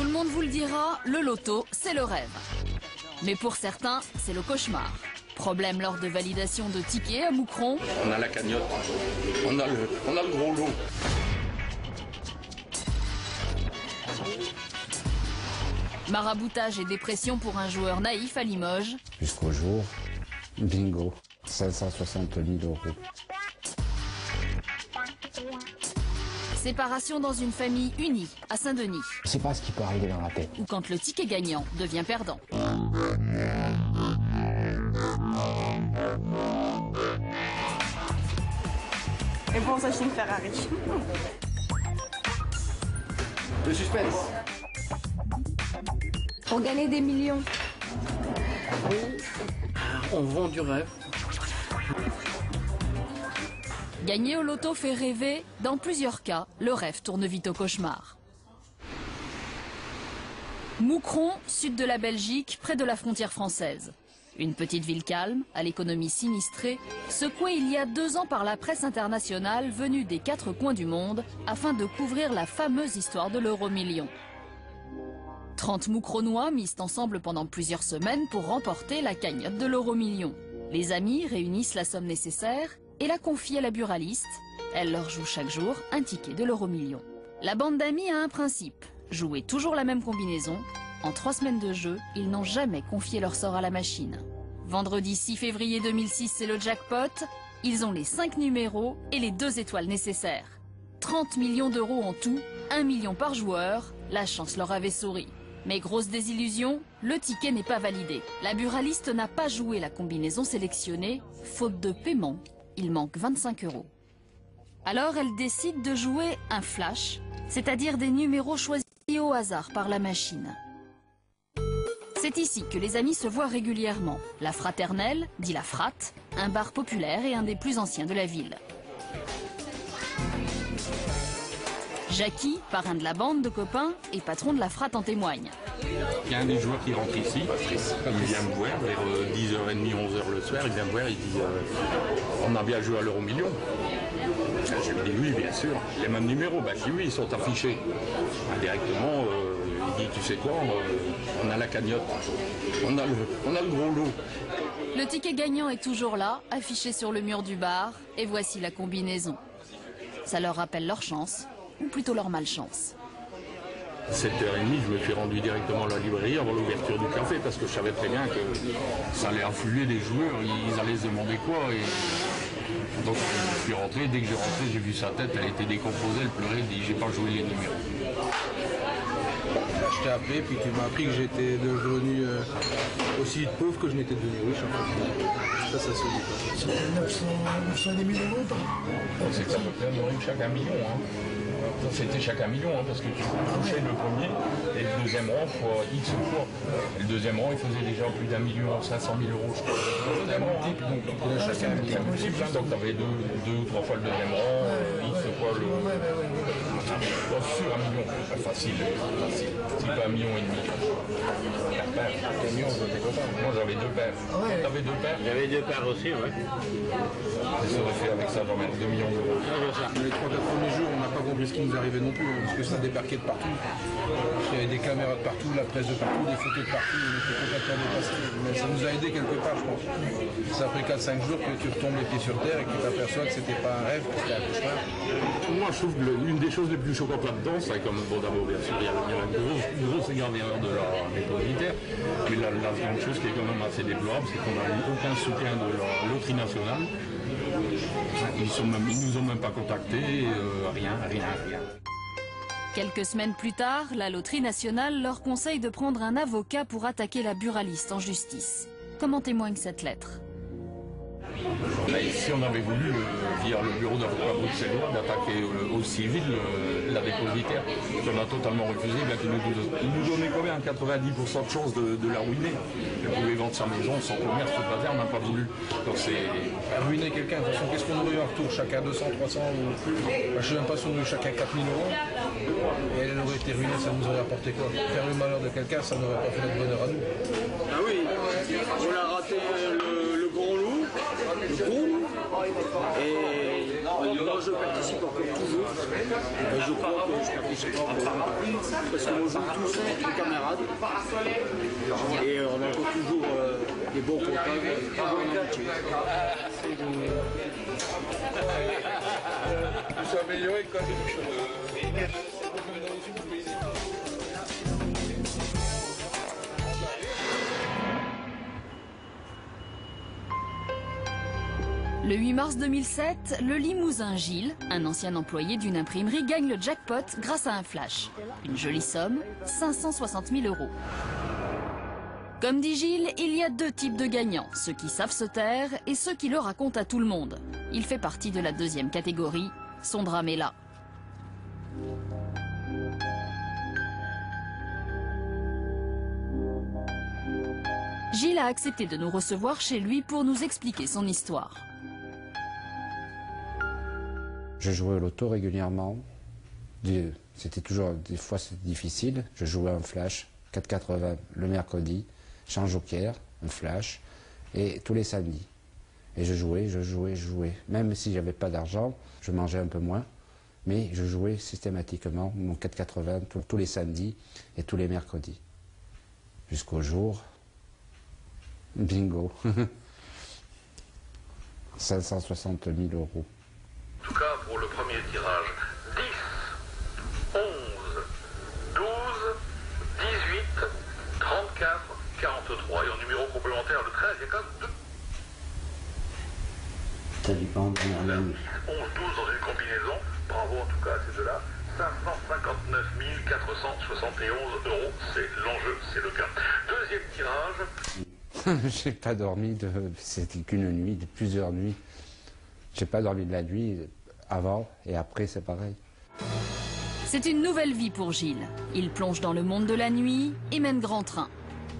le monde vous le dira, le loto, c'est le rêve. Mais pour certains, c'est le cauchemar. Problème lors de validation de tickets à Moucron. On a la cagnotte, on a le gros lot. Maraboutage et dépression pour un joueur naïf à Limoges. Jusqu'au jour, bingo, 560 000 €. Séparation dans une famille unie à Saint-Denis. Je sais pas ce qui peut arriver dans la tête. Ou quand le ticket gagnant devient perdant. Et pour s'acheter une Ferrari. Le suspense. Pour gagner des millions. On vend du rêve. Gagner au loto fait rêver. Dans plusieurs cas, le rêve tourne vite au cauchemar. Moucron, sud de la Belgique, près de la frontière française. Une petite ville calme, à l'économie sinistrée, secouée il y a 2 ans par la presse internationale venue des 4 coins du monde afin de couvrir la fameuse histoire de l'euro-million. 30 Moucronois misent ensemble pendant plusieurs semaines pour remporter la cagnotte de l'euro-million. Les amis réunissent la somme nécessaire et la confient à la buraliste. Elle leur joue chaque jour un ticket de l'euro-million. La bande d'amis a un principe, jouer toujours la même combinaison. En 3 semaines de jeu, ils n'ont jamais confié leur sort à la machine. Vendredi 6 février 2006, c'est le jackpot. Ils ont les 5 numéros et les 2 étoiles nécessaires. 30 millions d'euros en tout, 1 million par joueur. La chance leur avait souri. Mais grosse désillusion, le ticket n'est pas validé. La buraliste n'a pas joué la combinaison sélectionnée, faute de paiement. Il manque 25 €. Alors elle décide de jouer un flash, c'est-à-dire des numéros choisis au hasard par la machine. C'est ici que les amis se voient régulièrement. La Fraternelle, dit la Fratte, un bar populaire et un des plus anciens de la ville. Jackie, parrain de la bande de copains et patron de la Fratte en témoigne. Il y a un des joueurs qui rentre ici, il vient me voir vers 10h30, 11h le soir, il vient me voir, il dit on a bien joué à l'euro-million. Je lui dis oui, bien sûr. Les mêmes numéros, je dis oui, ils sont affichés. Directement, il dit tu sais quoi, on a la cagnotte, on a le gros lot. Le ticket gagnant est toujours là, affiché sur le mur du bar, et voici la combinaison. Ça leur rappelle leur chance, ou plutôt leur malchance. 7h30, je me suis rendu directement à la librairie avant l'ouverture du café parce que je savais très bien que ça allait affluer des joueurs, ils allaient se demander quoi. Et donc je suis rentré, dès que j'ai rentré, j'ai vu sa tête, elle était décomposée, elle pleurait, elle dit j'ai pas joué les numéros. Je t'ai appelé, puis tu m'as appris que j'étais devenu aussi pauvre que je n'étais devenu riche. Ça se dit pas. C'est 900 000 €. C'est que ça peut faire chaque 1 million. C'était chaque 1 million, parce que tu touchais le premier et le deuxième rang fois X fois. Et le deuxième rang, il faisait déjà plus d'1 500 000 €, je crois. Le deuxième rang, donc tu prenais chaque 1 million. Donc tu avais 2 ou 3 fois le deuxième rang, X fois le... Sur 1 million, facile. Si pas 1,5 million. Moi j'avais 2 paires. T'avais 2 paires? J'avais 2 paires aussi, ouais. Ça aurait fait avec ça, j'en mets 2 millions d'euros. Les 3-4 premiers jours, on n'a pas compris ce qui nous arrivait non plus, parce que ça débarquait de partout. Il y avait des caméras de partout, la presse de partout, des photos de partout, on était complètement dépassés. Mais ça nous a aidé quelque part, je pense. Ça a pris 4-5 jours que tu retombes les pieds sur terre et que tu t'aperçois que c'était pas un rêve, que c'était un cauchemar. Moi je trouve que l'une des choses les plus choquantes là-dedans, c'est comme bon d'abord bien sûr, il y a une grosse égard d'erreur de la dépositaire, mais la seconde chose qui est quand même assez déplorable, c'est qu'on n'a eu aucun soutien de la loterie nationale. Ils nous ont même pas contactés, rien. Quelques semaines plus tard, la Loterie nationale leur conseille de prendre un avocat pour attaquer la buraliste en justice. Comme en témoigne cette lettre. Si on avait voulu, via le bureau d'avocat bruxellois, d'attaquer au civil la dépositaire, on a totalement refusé, il nous donnait combien 90% de chances de la ruiner. Elle pouvait vendre sa maison, son commerce, tout bazar, on n'a pas voulu. Donc c'est... Ruiner quelqu'un, de toute façon, qu'est-ce qu'on aurait eu en retour? Chacun 200, 300 ou plus? Je ne sais même pas si on aurait eu chacun 4 000 €. Et elle aurait été ruinée, ça nous aurait apporté quoi? Faire le malheur de quelqu'un, ça n'aurait pas fait notre bonheur à nous. Ah oui, on a raté le gros loup, le gros, Et moi je participe encore toujours. Et je crois que je participe encore. Parce qu'on joue tous entre camarades. Et on a encore toujours des bons contacts, pas bon amitié. Je me suis amélioré quand même. Le 8 mars 2007, le Limousin Gilles, un ancien employé d'une imprimerie, gagne le jackpot grâce à un flash. Une jolie somme, 560 000 €. Comme dit Gilles, il y a deux types de gagnants, ceux qui savent se taire et ceux qui le racontent à tout le monde. Il fait partie de la deuxième catégorie, son drame est là. Gilles a accepté de nous recevoir chez lui pour nous expliquer son histoire. Je jouais au loto régulièrement. C'était toujours, des fois c'était difficile. Je jouais un flash, 4,80 le mercredi, champ joker, un flash, et tous les samedis. Et je jouais. Même si j'avais pas d'argent, je mangeais un peu moins, mais je jouais systématiquement mon 4,80 tous les samedis et tous les mercredis. Jusqu'au jour, bingo, 560 000 €. En tout cas, pour le premier tirage, 10, 11, 12, 18, 34, 43. Et en numéro complémentaire, le 13, il y a quand même 2. Ça dépend de la 11, 12 dans une combinaison. Bravo en tout cas à ces deux-là. 559 471 €. C'est l'enjeu, c'est le gain. Deuxième tirage. J'ai pas dormi, c'était qu'une nuit, de plusieurs nuits. J'ai pas dormi de la nuit avant et après c'est pareil. C'est une nouvelle vie pour Gilles. Il plonge dans le monde de la nuit et mène grand train.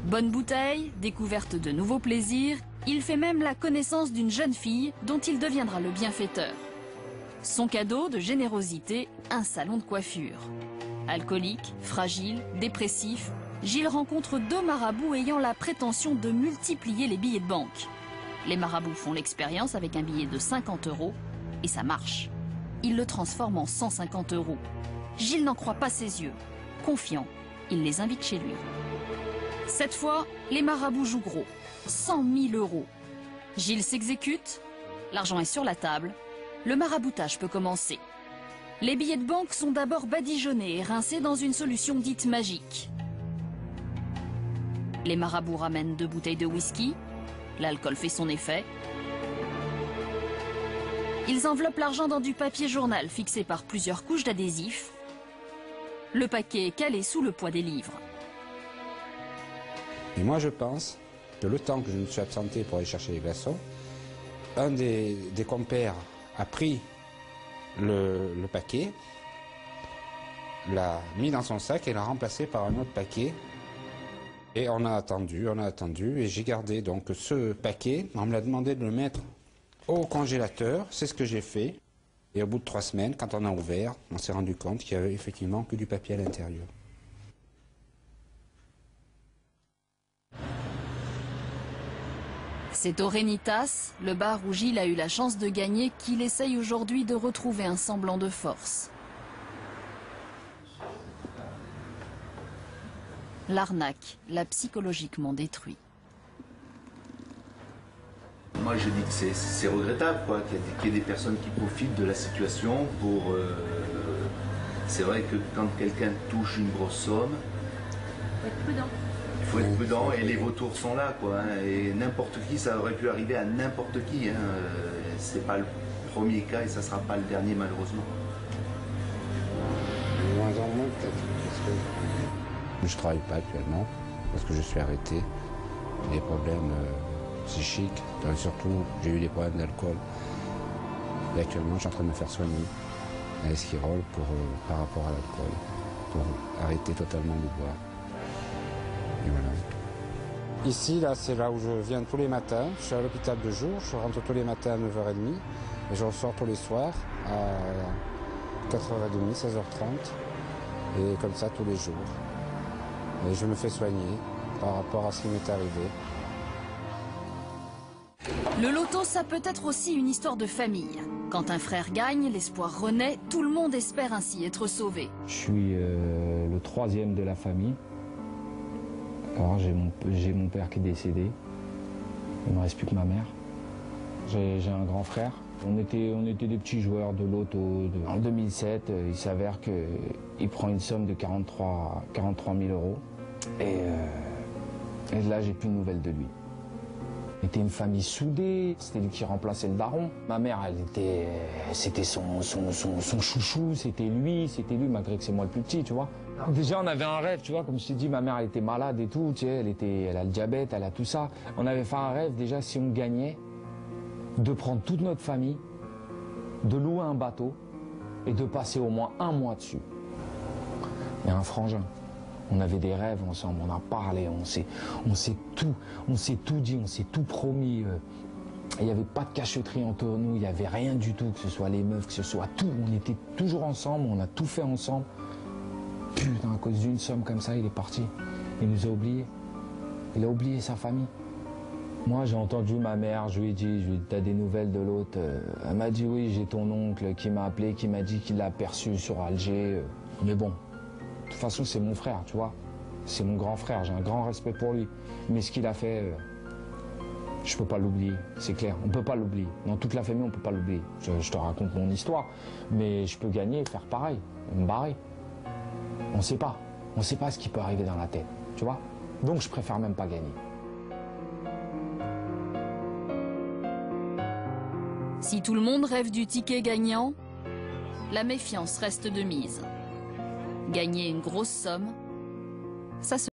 Bonne bouteille, découverte de nouveaux plaisirs, il fait même la connaissance d'une jeune fille dont il deviendra le bienfaiteur. Son cadeau de générosité, un salon de coiffure. Alcoolique, fragile, dépressif, Gilles rencontre deux marabouts ayant la prétention de multiplier les billets de banque. Les marabouts font l'expérience avec un billet de 50 € et ça marche. Ils le transforment en 150 €. Gilles n'en croit pas ses yeux. Confiant, il les invite chez lui. Cette fois, les marabouts jouent gros. 100 000 €. Gilles s'exécute, l'argent est sur la table, le maraboutage peut commencer. Les billets de banque sont d'abord badigeonnés et rincés dans une solution dite magique. Les marabouts ramènent 2 bouteilles de whisky, l'alcool fait son effet. Ils enveloppent l'argent dans du papier journal fixé par plusieurs couches d'adhésif. Le paquet est calé sous le poids des livres. Et moi je pense que le temps que je me suis absenté pour aller chercher les glaçons, un des compères a pris le paquet, l'a mis dans son sac et l'a remplacé par un autre paquet. Et on a attendu, et j'ai gardé donc ce paquet. On me l'a demandé de le mettre au congélateur, c'est ce que j'ai fait. Et au bout de 3 semaines, quand on a ouvert, on s'est rendu compte qu'il y avait effectivement que du papier à l'intérieur. C'est au Rénitas, le bar où Gilles a eu la chance de gagner, qu'il essaye aujourd'hui de retrouver un semblant de force. L'arnaque l'a psychologiquement détruit. Moi je dis que c'est regrettable qu'il y ait des personnes qui profitent de la situation pour... c'est vrai que quand quelqu'un touche une grosse somme, il faut être prudent et les vautours sont là et n'importe qui, ça aurait pu arriver à n'importe qui. C'est pas le premier cas et ça sera pas le dernier malheureusement. De moins en moins peut-être. Je ne travaille pas actuellement parce que je suis arrêté. Des problèmes psychiques, et surtout j'ai eu des problèmes d'alcool. Et actuellement je suis en train de me faire soigner à l'Esquirol par rapport à l'alcool, pour arrêter totalement de boire. Et voilà. Ici, là, c'est là où je viens tous les matins. Je suis à l'hôpital de jour, je rentre tous les matins à 9h30 et je ressors tous les soirs à 4h30, 16h30 et comme ça tous les jours. Et je me fais soigner par rapport à ce qui m'est arrivé. Le loto, ça peut être aussi une histoire de famille. Quand un frère gagne, l'espoir renaît, tout le monde espère ainsi être sauvé. Je suis le troisième de la famille. Alors j'ai mon père qui est décédé. Il ne me reste plus que ma mère. J'ai un grand frère. On était des petits joueurs de loto. En 2007, il s'avère qu'il prend une somme de 43 000 euros. Et là, j'ai plus de nouvelles de lui. On était une famille soudée, c'était lui qui remplaçait le daron. Ma mère, c'était son chouchou, c'était lui, malgré que c'est moi le plus petit, tu vois. Déjà, on avait un rêve, tu vois, comme je t'ai dit, ma mère, elle était malade et tout, tu sais, elle a le diabète, elle a tout ça. On avait fait un rêve, déjà, si on gagnait, de prendre toute notre famille, de louer un bateau et de passer au moins un mois dessus. Et un frangin. On avait des rêves ensemble, on a parlé, on s'est tout dit, on s'est tout promis. Il n'y avait pas de cachotterie entre nous, il n'y avait rien du tout, que ce soit les meufs, que ce soit tout. On était toujours ensemble, on a tout fait ensemble. Putain, à cause d'une somme comme ça, il est parti. Il nous a oubliés. Il a oublié sa famille. Moi, j'ai entendu ma mère, je lui ai dit, t'as des nouvelles de l'autre? Elle m'a dit, oui, j'ai ton oncle qui m'a appelé, qui m'a dit qu'il l'a aperçu sur Alger. Mais bon. De toute façon, c'est mon frère, tu vois. C'est mon grand frère, j'ai un grand respect pour lui. Mais ce qu'il a fait, je peux pas l'oublier, c'est clair. On peut pas l'oublier. Dans toute la famille, on peut pas l'oublier. Je te raconte mon histoire, mais je peux gagner et faire pareil, me barrer. On sait pas. On sait pas ce qui peut arriver dans la tête, tu vois. Donc, je préfère même pas gagner. Si tout le monde rêve du ticket gagnant, la méfiance reste de mise. Gagner une grosse somme, ça se